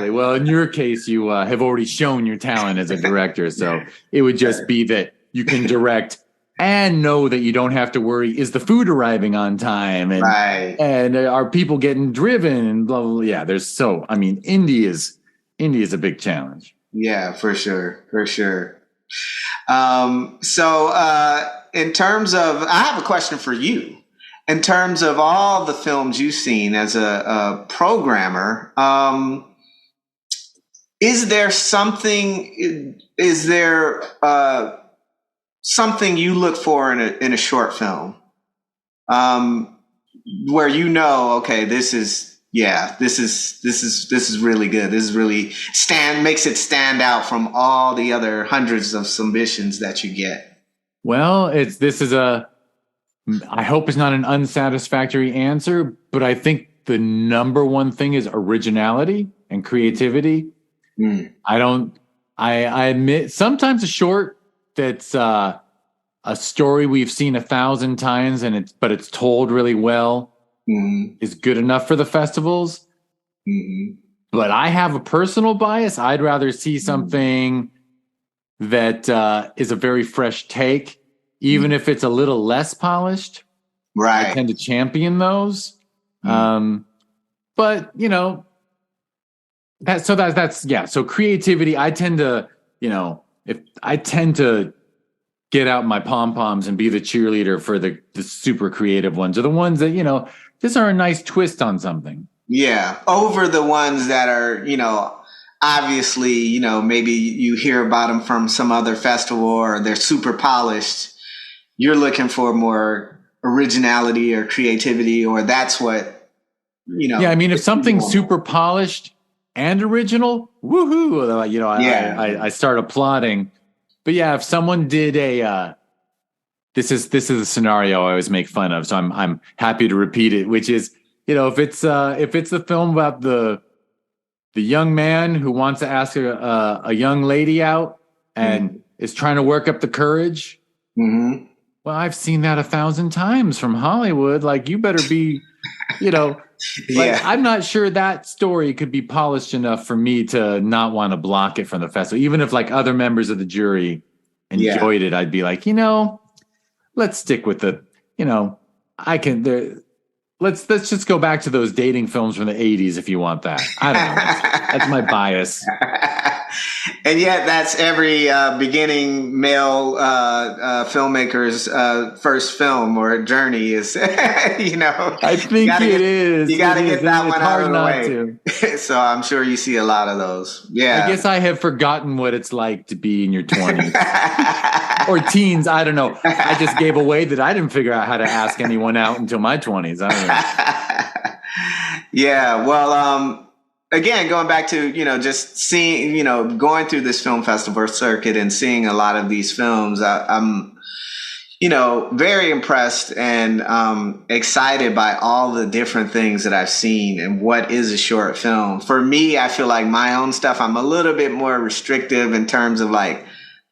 Well, in your case, you have already shown your talent as a director, so it would just be that you can direct and know that you don't have to worry, is the food arriving on time? And, and are people getting driven? And blah, blah, blah. Yeah, indie is a big challenge. Yeah, for sure. So in terms of, I have a question for you. In terms of all the films you've seen as a programmer, is there something you look for in a short film, where okay, this is really good. This is really makes it stand out from all the other hundreds of submissions that you get? Well, I hope it's not an unsatisfactory answer, but I think the number one thing is originality and creativity. I admit sometimes a short that's a story we've seen 1,000 times but it's told really well is good enough for the festivals. But I have a personal bias. I'd rather see something that is a very fresh take, even if it's a little less polished. Right. I tend to champion those. But so creativity, I tend to get out my pom-poms and be the cheerleader for the super creative ones, or the ones that just are a nice twist on something. Yeah, over the ones that are obviously maybe you hear about them from some other festival or they're super polished. You're looking for more originality or creativity, or that's what Yeah, I mean, if something's super polished and original, woohoo! I start applauding. But yeah, if someone did this is a scenario I always make fun of, so I'm happy to repeat it, which is if it's a film about the young man who wants to ask a young lady out and is trying to work up the courage. Well, Well, I've seen that 1,000 times from Hollywood. Like, you better be, you know, like, Yeah. I'm not sure that story could be polished enough for me to not want to block it from the festival. Even if like other members of the jury Yeah. enjoyed it, I'd be like, let's stick with the, I can there. Let's just go back to those dating films from the 80s if you want that. I don't know. That's my bias. And yet that's every beginning male filmmaker's first film or journey is, I think it is. You got to get that It's one out of hard the not way. So I'm sure you see a lot of those. Yeah. I guess I have forgotten what it's like to be in your 20s or teens. I don't know. I just gave away that I didn't figure out how to ask anyone out until my 20s. I don't know. Yeah. Well, again, going back to, just seeing, going through this film festival circuit and seeing a lot of these films, I'm, very impressed and excited by all the different things that I've seen and what is a short film. For me, I feel like my own stuff, I'm a little bit more restrictive in terms of like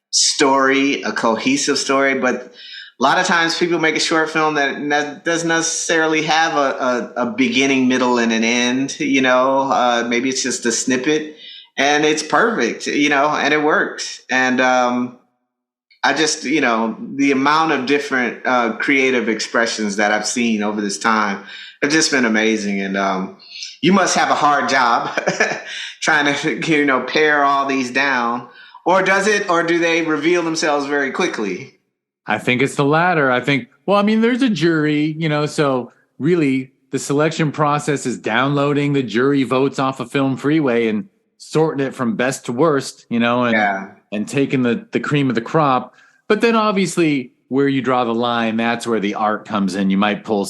story, a cohesive story, but a lot of times people make a short film that doesn't necessarily have a beginning, middle, and an end, maybe it's just a snippet and it's perfect, and it works. And I just, the amount of different creative expressions that I've seen over this time have just been amazing. And you must have a hard job trying to, pare all these down. Or do they reveal themselves very quickly? I think it's the latter. There's a jury, so really the selection process is downloading the jury votes off of Film Freeway and sorting it from best to worst, and taking the cream of the crop. But then obviously where you draw the line, that's where the art comes in. You might pull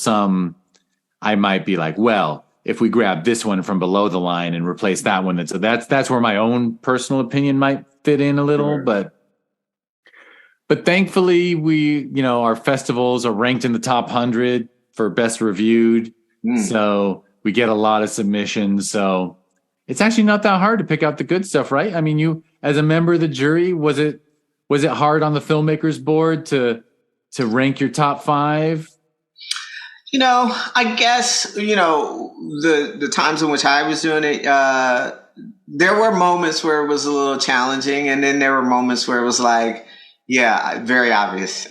I might be like, well, if we grab this one from below the line and replace that one, that's where my own personal opinion might fit in a little, Sure. But thankfully, our festivals are ranked in the top 100 for best reviewed. So we get a lot of submissions. So it's actually not that hard to pick out the good stuff, right? I mean, you, as a member of the jury, was it hard on the Filmmakers Board to rank your top 5? I guess, the times in which I was doing it, there were moments where it was a little challenging. And then there were moments where it was like, yeah, very obvious.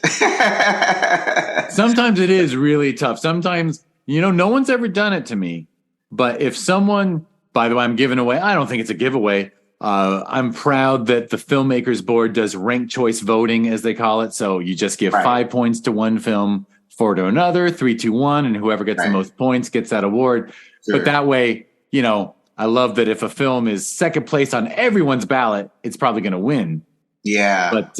Sometimes it is really tough. Sometimes, no one's ever done it to me. But if someone, by the way, I'm giving away, I don't think it's a giveaway. I'm proud that the Filmmakers Board does ranked choice voting, as they call it. So you just give 5 points to one film, 4 to another, 3, 2, 1, and whoever gets the most points gets that award. Sure. But that way, I love that if a film is second place on everyone's ballot, it's probably going to win. Yeah. But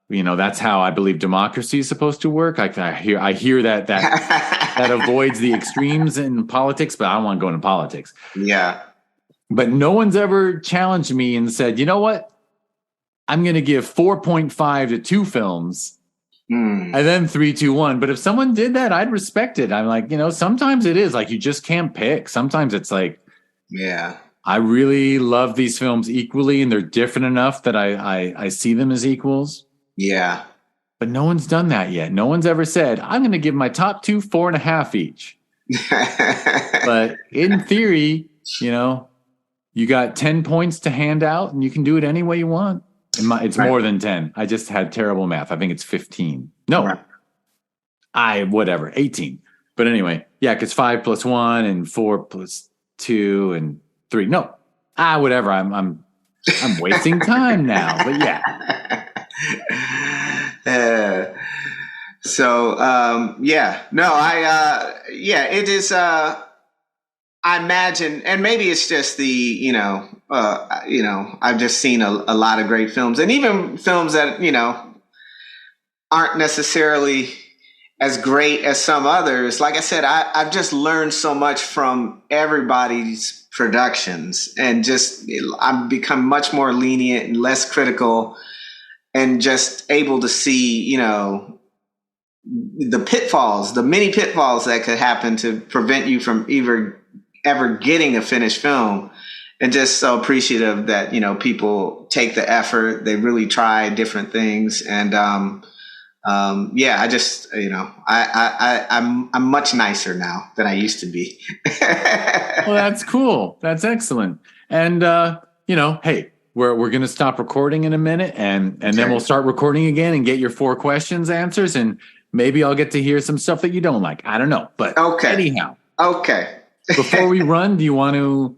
that's how I believe democracy is supposed to work. I hear that that avoids the extremes in politics, but I don't want to go into politics. Yeah. But no one's ever challenged me and said, you know what? I'm going to give 4.5 to 2 films and then 3, 2, 1. But if someone did that, I'd respect it. I'm like, sometimes it is like you just can't pick. Sometimes it's like, yeah, I really love these films equally and they're different enough that I see them as equals. Yeah. But no one's done that yet. No one's ever said, I'm going to give my top 2 4.5 each. But in theory, you got 10 points to hand out and you can do it any way you want. It's more than 10. I just had terrible math. I think it's 15. No, whatever, 18. But anyway, yeah, because 5 plus 1 and 4 plus 2 and 3. No, whatever. I'm wasting time now. But yeah. It is, I imagine, and maybe it's just I've just seen a lot of great films and even films that, aren't necessarily as great as some others. Like I said, I've just learned so much from everybody's productions and I've become much more lenient and less critical and just able to see, the pitfalls, the many pitfalls that could happen to prevent you from ever getting a finished film. And just so appreciative that, people take the effort. They really try different things. And yeah, I just, I'm much nicer now than I used to be. Well, that's cool. That's excellent. And, hey, we're going to stop recording in a minute and then we'll start recording again and get your 4 questions answers. And maybe I'll get to hear some stuff that you don't like. I don't know. But anyhow. Okay. Before we run, do you want to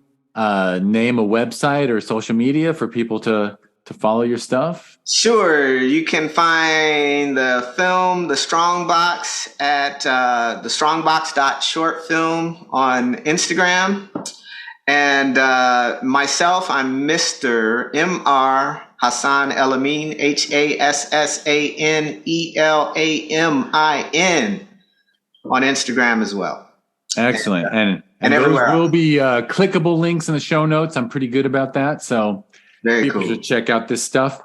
name a website or social media for people to follow your stuff? Sure. You can find the film, The Strongbox, at thestrongbox.shortfilm on Instagram. And myself, I'm Mr. M.R. Hassan El-Amin, HASSANELAMIN on Instagram as well. Excellent. And everywhere there will be clickable links in the show notes. I'm pretty good about that. So people should check out this stuff.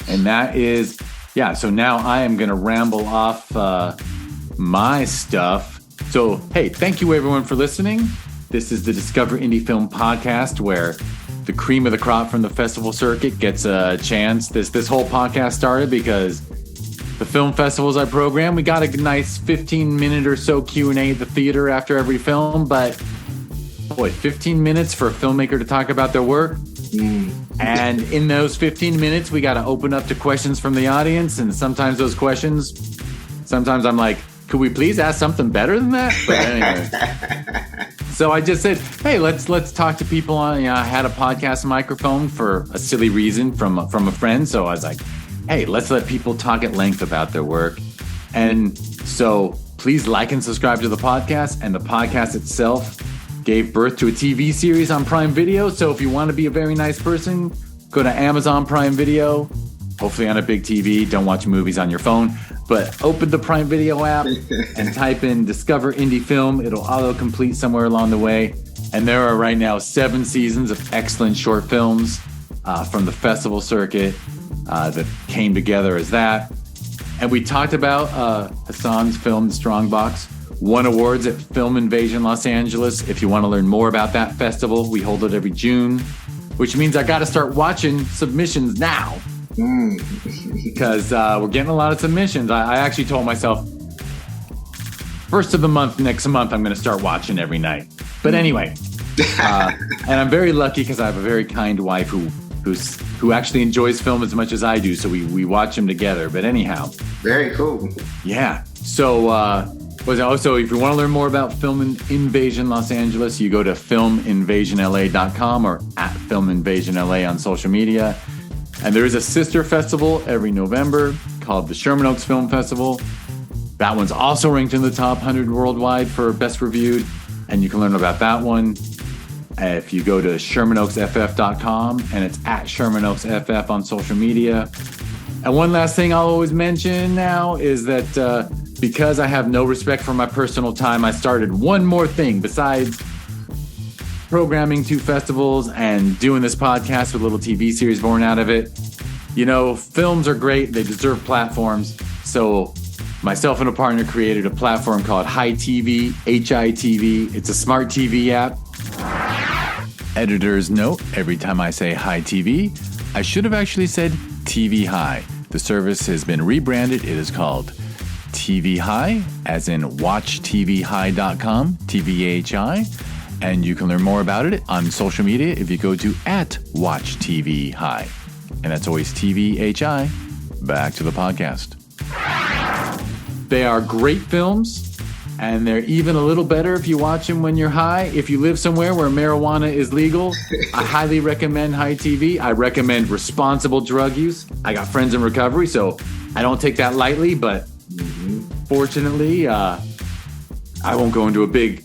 And that is, so now I am going to ramble off my stuff. So, hey, thank you everyone for listening. This is the Discover Indie Film Podcast, where the cream of the crop from the festival circuit gets a chance. This whole podcast started because the film festivals I program, we got a nice 15-minute or so Q&A at the theater after every film, but boy, 15 minutes for a filmmaker to talk about their work. And in those 15 minutes, we got to open up to questions from the audience. And sometimes those questions, sometimes I'm like, could we please ask something better than that? But anyway. So I just said, hey, let's talk to people on, I had a podcast microphone for a silly reason from a friend. So I was like, hey, let's let people talk at length about their work. And so please like and subscribe to the podcast. And the podcast itself gave birth to a TV series on Prime Video. So if you want to be a very nice person, go to Amazon Prime Video, hopefully on a big TV. Don't watch movies on your phone, but open the Prime Video app and type in Discover Indie Film. It'll auto-complete somewhere along the way. And there are right now 7 seasons of excellent short films from the festival circuit that came together as that. And we talked about Hassan's film, The Strongbox, won awards at Film Invasion Los Angeles. If you want to learn more about that festival, we hold it every June, which means I got to start watching submissions now because we're getting a lot of submissions. I actually told myself, first of the month, next month, I'm going to start watching every night. But anyway, and I'm very lucky because I have a very kind wife who actually enjoys film as much as I do. So we watch them together. But anyhow. Very cool. Yeah. So, also, if you want to learn more about Film Invasion Los Angeles, you go to filminvasionla.com or at filminvasionla on social media. And there is a sister festival every November called the Sherman Oaks Film Festival. That one's also ranked in the top 100 worldwide for best reviewed. And you can learn about that one if you go to ShermanOaksFF.com, and it's at ShermanOaksFF on social media. And one last thing I'll always mention now is that because I have no respect for my personal time, I started one more thing besides programming 2 festivals and doing this podcast with a little TV series born out of it. Films are great. They deserve platforms. So myself and a partner created a platform called Hi TV, HITV. It's a smart TV app. Editor's note, every time I say Hi TV, I should have actually said TVHi. The service has been rebranded. It is called TVHi, as in watchtvhi.com, TVHi. And you can learn more about it on social media if you go to @watchtvhi. And that's always TVHi. Back to the podcast. They are great films. And they're even a little better if you watch them when you're high. If you live somewhere where marijuana is legal, I highly recommend Hi TV. I recommend responsible drug use. I got friends in recovery, so I don't take that lightly. But fortunately, I won't go into a big...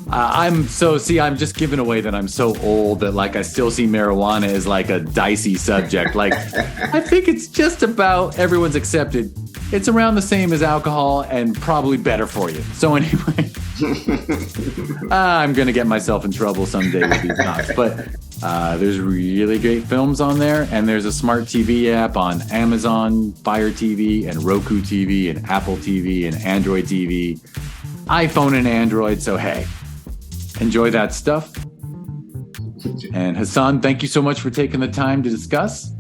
I'm just giving away that I'm so old that I still see marijuana as a dicey subject. I think it's just about everyone's accepted. It's around the same as alcohol and probably better for you. So anyway, I'm going to get myself in trouble someday with these talks. But there's really great films on there. And there's a smart TV app on Amazon Fire TV and Roku TV and Apple TV and Android TV, iPhone and Android. So, hey, enjoy that stuff. And Hassan, thank you so much for taking the time to discuss.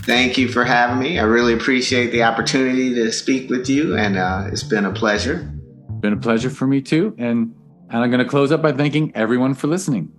Thank you for having me. I really appreciate the opportunity to speak with you, and it's been a pleasure. Been a pleasure for me too. And I'm going to close up by thanking everyone for listening.